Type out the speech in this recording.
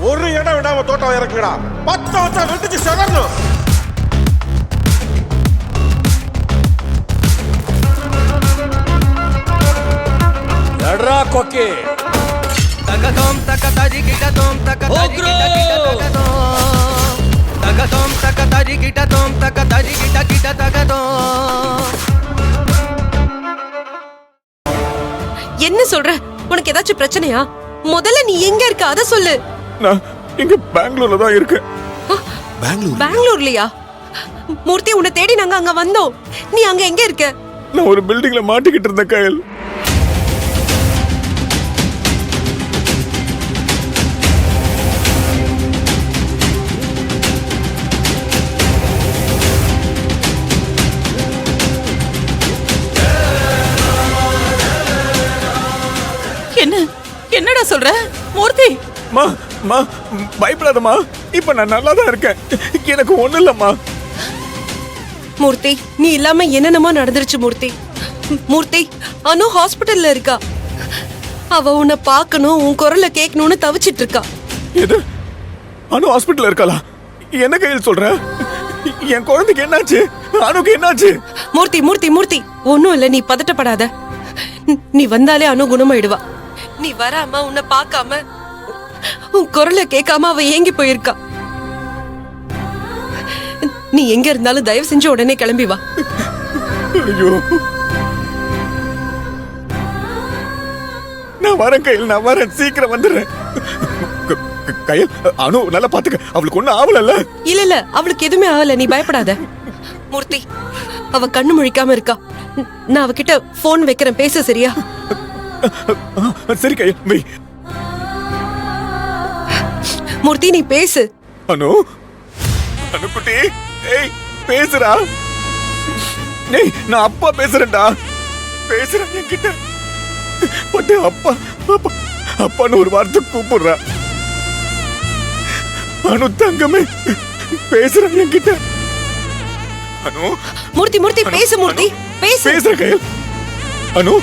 ஒரு இடம் விடாம தோட்டம் இறக்குடா. 10 வருஷம் வெட்டிச்சு செதறணும். எட்ரா கொக்கி. தகதோம் தகதரி கிடதோம் தகதரி கிடதோம் தகதோம் தகதரி கிடதோம் தகதரி கிட தகதோம். என்ன சொல்ற? உனக்கு ஏதாச்சும் பிரச்சனையா? முதல்ல நீ எங்க இருக்க அத சொல்லு. நான் இங்க பெங்களூர்ல தான் இருக்கேன். பெங்களூர்லயா? மூர்த்தி, உன்னை தேடி நாங்க அங்க வந்தோம். நீ அங்க எங்க இருக்க? நான் ஒரு பில்டிங்ல மாட்டிக்கிட்டு இருந்தேன் கயல். என்னடா சொல்ற மூர்த்தி? மா மா பயப்படாதம்மா. இப்ப நான் நல்லா தான் இருக்கேன். எனக்கு ஒண்ணு இல்லம்மா. மூர்த்தி, நீ இல்லாம என்னென்னமோ நடந்துருச்சு மூர்த்தி. மூர்த்தி, அனு ஹாஸ்பிடல்ல இருக்கா. அவ உன்னை பார்க்கணும், உன் குரலை கேட்கணும்னு தவிச்சிட்டு இருக்கா. எது? அனு ஹாஸ்பிடல்ல இருக்காளா? என்ன கையில் சொல்ற? என் குழந்தைக்கு என்னாச்சு? அனுக்கு என்னாச்சு? மூர்த்தி மூர்த்தி மூர்த்தி, ஒன்னும் இல்ல, நீ பதட்டப்படாத. நீ வந்தாலே அனு குணமாயிடுவா. நீ வராம, உன்னை பார்க்காம, உன் குரலை கேட்காம அவ ஏங்கி போயிருக்கா. நீ எங்க இருந்தாலும் தயவு செஞ்சு உடனே கிளம்பி வா. ஐயோ, நான் வரேன் கையில், நான் வரேன், சீக்கிரம் வந்துடுறேன். கையில், அனு நல்லா பாத்துக்க. அவளுக்கு ஒண்ணும் ஆவலல்ல? இல்ல இல்ல, அவளுக்கு எதுவுமே ஆகல, நீ பயப்படாத. மூர்த்தி, அவ கண்ணு முழிக்காம இருக்கா. நான் அவகிட்ட போன் வைக்கிறேன், பேச சரியா? சரி கையில், வை. மூர்த்தி, நீ பேசு. அனு, அனு குட்டி, ஏய் பேசுறா. ஏய், நான் அப்பா பேசுறேன்டா. பேசுறேன் என்கிட்ட. பட்டு அப்பா அப்பா அப்பான்னு ஒரு வார்த்தை கூப்பிடுறா. அனு தங்கமே, பேசுறேன் என்கிட்ட. அனு. மூர்த்தி மூர்த்தி பேசு மூர்த்தி, பேசு. பேசுற கையில். அனு.